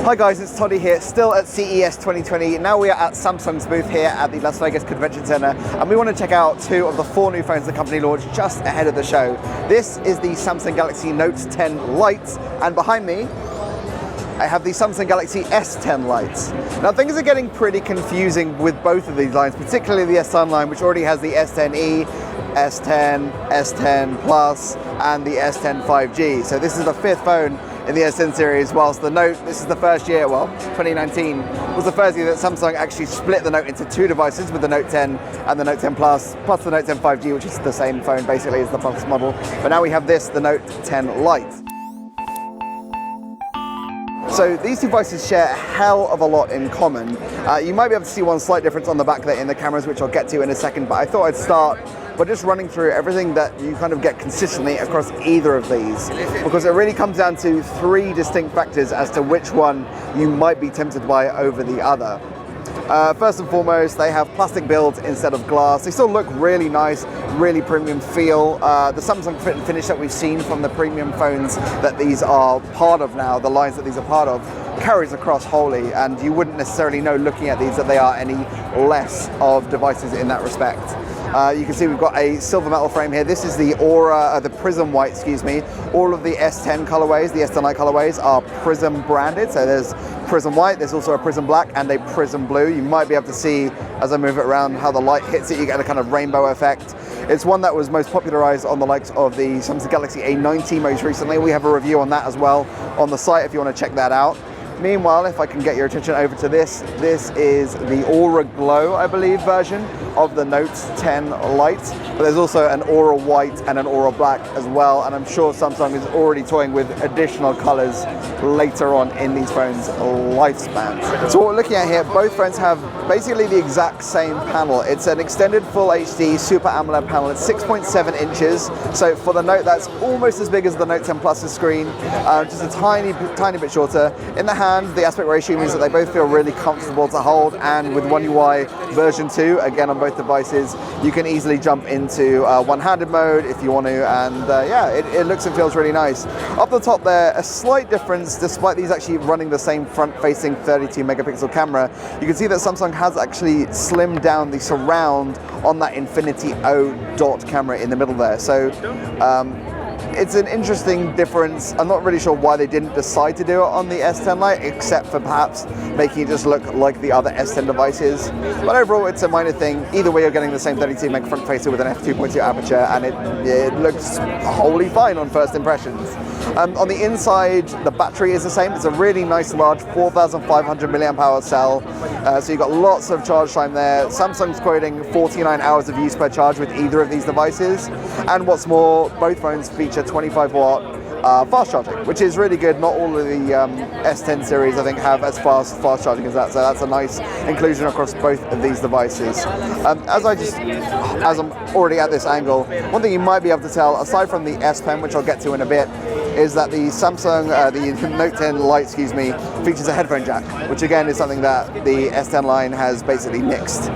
Hi guys, it's Toddy here, still at CES 2020. Now we are at Samsung's booth here at the Las Vegas Convention Center, and we want to check out 2 of the 4 new phones the company launched just ahead of the show. This is the Samsung Galaxy Note 10 Lite, and behind me I have the Samsung Galaxy S10 Lite. Now things are getting pretty confusing with both of these lines, particularly the S10 line, which already has the S10e, S10, S10 Plus, and the S10 5G. So this is the 5th phone in the S10 series, whilst the Note, this is the first year, well, 2019, was the first year that Samsung actually split the Note into 2 devices with the Note 10 and the Note 10 Plus the Note 10 5G, which is the same phone basically as the Plus model. But now we have this, the Note 10 Lite. So these devices share a hell of a lot in common. You might be able to see one slight difference on the back there in the cameras, which I'll get to in a second, but I thought I'd start by just running through everything that you kind of get consistently across either of these, because it really comes down to 3 distinct factors as to which one you might be tempted by over the other. First and foremost, they have plastic builds instead of glass. They still look really nice, really premium feel. The Samsung fit and finish that we've seen from the premium phones that these are part of now, the lines that these are part of, carries across wholly, and you wouldn't necessarily know looking at these that they are any less of devices in that respect. You can see we've got a silver metal frame here. This is the Aura, the Prism White, excuse me. All of the S10 colorways, the S10 Lite colorways, are Prism branded. So there's Prism White, there's also a Prism Black and a Prism Blue. You might be able to see, as I move it around, how the light hits it. You get a kind of rainbow effect. It's one that was most popularized on the likes of the Samsung Galaxy A90 most recently. We have a review on that as well on the site if you want to check that out. Meanwhile, if I can get your attention over to this is the Aura Glow, I believe, version of the Note 10 Lite. But there's also an Aura White and an Aura Black as well, and I'm sure Samsung is already toying with additional colors later on in these phones' lifespan. So what we're looking at here, both phones have basically the exact same panel. It's an extended Full HD Super AMOLED panel. It's 6.7 inches. So for the Note, that's almost as big as the Note 10 Plus's screen, just a tiny bit shorter. In the hand, the aspect ratio means that they both feel really comfortable to hold, and with One UI version 2, again on both devices, you can easily jump into one-handed mode if you want to, and yeah, it looks and feels really nice. Up the top there, a slight difference, despite these actually running the same front-facing 32 megapixel camera, you can see that Samsung has actually slimmed down the surround on that Infinity O dot camera in the middle there. So it's an interesting difference. I'm not really sure why they didn't decide to do it on the S10 Lite, except for perhaps making it just look like the other S10 devices. But overall, it's a minor thing. Either way, you're getting the same 32 meg front facer with an f2.2 aperture, and it looks wholly fine on first impressions. On the inside, the battery is the same. It's a really nice large 4,500 milliamp hour cell. So you've got lots of charge time there. Samsung's quoting 49 hours of use per charge with either of these devices. And what's more, both phones feature 25 watt fast charging, which is really good. Not all of the S10 series, I think, have as fast charging as that, so that's a nice inclusion across both of these devices. As I'm already at this angle, one thing you might be able to tell, aside from the S Pen, which I'll get to in a bit, is that the Samsung, the Note 10 Lite, features a headphone jack, which again is something that the S10 line has basically nixed,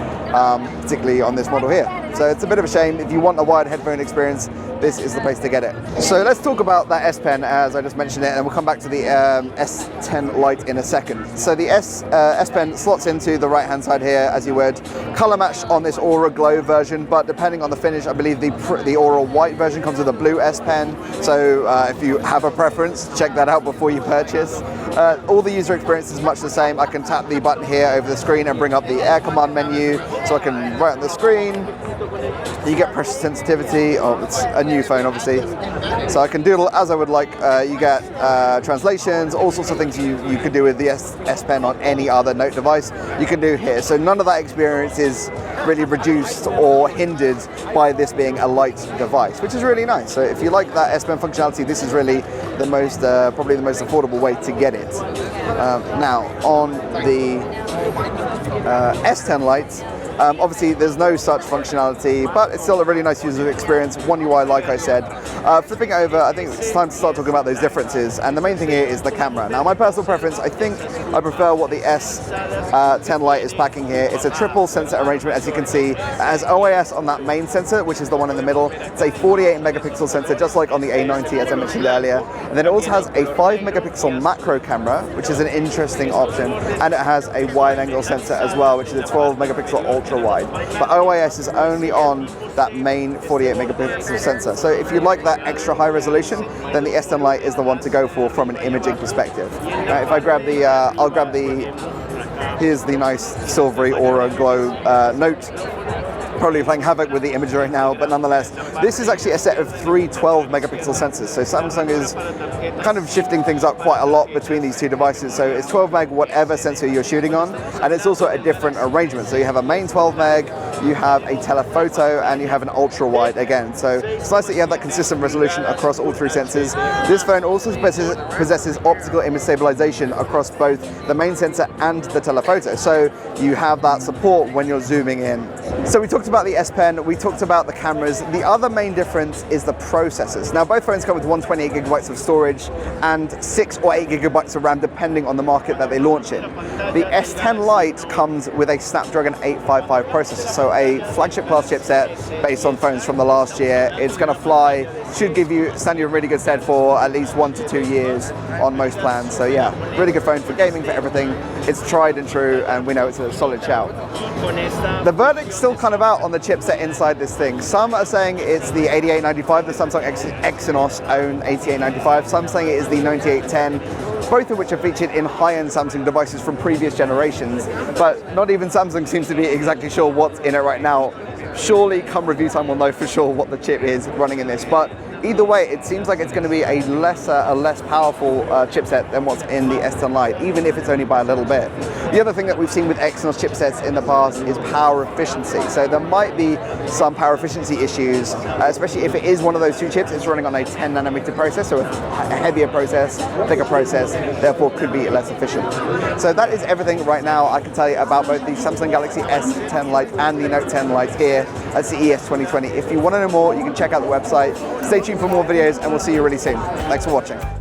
particularly on this model here. So it's a bit of a shame. If you want a wired headphone experience, this is the place to get it. So let's talk about that S Pen as I just mentioned it, and we'll come back to the S10 Lite in a second. So the S Pen slots into the right hand side here as you would. Color matched on this Aura Glow version, but depending on the finish, I believe the Aura White version comes with a blue S Pen. So if you have a preference, check that out before you purchase. All the user experience is much the same. I can tap the button here over the screen and bring up the Air Command menu, so I can write on the screen. You get pressure sensitivity. Oh, it's a new phone, obviously, so I can doodle as I would like. You get translations, all sorts of things you could do with the S Pen on any other Note device, you can do here. So none of that experience is really reduced or hindered by this being a light device, which is really nice. So if you like that S Pen functionality, this is really the most, probably the most affordable way to get it. Now on the S10 Lite, obviously there's no such functionality, but it's still a really nice user experience. One UI, like I said. Flipping it over, I think it's time to start talking about those differences, and the main thing here is the camera. Now my personal preference, I think I prefer what the S10 Lite is packing here. It's a triple sensor arrangement, as you can see. It has OIS on that main sensor, which is the one in the middle. It's a 48 megapixel sensor, just like on the A90, as I mentioned earlier. And then it also has a 5 megapixel macro camera, which is an interesting option. And it has a wide angle sensor as well, which is a 12 megapixel ultra wide. But OIS is only on that main 48 megapixel sensor. So if you like that extra high resolution, then the S10 Lite is the one to go for from an imaging perspective. If I grab the, I'll grab the, here's the nice silvery Aura Glow Note. Probably playing havoc with the imagery right now, but nonetheless, this is actually a set of 3 12 megapixel sensors. So Samsung is kind of shifting things up quite a lot between these two devices. So it's 12 meg whatever sensor you're shooting on, and it's also a different arrangement. So you have a main 12 meg, you have a telephoto, and you have an ultra wide again. So it's nice that you have that consistent resolution across all 3 sensors. This phone also possesses optical image stabilization across both the main sensor and the telephoto. So you have that support when you're zooming in. So we talked about the S Pen, we talked about the cameras. The other main difference is the processors. Now both phones come with 128 gigabytes of storage and 6 or 8 gigabytes of RAM, depending on the market that they launch in. The S10 Lite comes with a Snapdragon 855 processor, so a flagship class chipset based on phones from the last year. It's going to fly, should stand you in really good stead for at least 1 to 2 years on most plans. So yeah, really good phone for gaming, for everything. It's tried and true, and we know it's a solid shout. The verdict's still kind of out on the chipset inside this thing. Some are saying it's the 8895, the Samsung Exynos own 8895. Some saying it is the 9810, both of which are featured in high-end Samsung devices from previous generations, but not even Samsung seems to be exactly sure what's in it right now. Surely come review time we'll know for sure what the chip is running in this, but either way, it seems like it's going to be a less powerful chipset than what's in the S10 Lite, even if it's only by a little bit. The other thing that we've seen with Exynos chipsets in the past is power efficiency. So there might be some power efficiency issues, especially if it is one of those 2 chips. It's running on a 10 nanometer process, so a heavier process, thicker process, therefore could be less efficient. So that is everything right now I can tell you about both the Samsung Galaxy S10 Lite and the Note 10 Lite here at CES 2020. If you want to know more, you can check out the website. Stay tuned for more videos, and we'll see you really soon. Thanks for watching.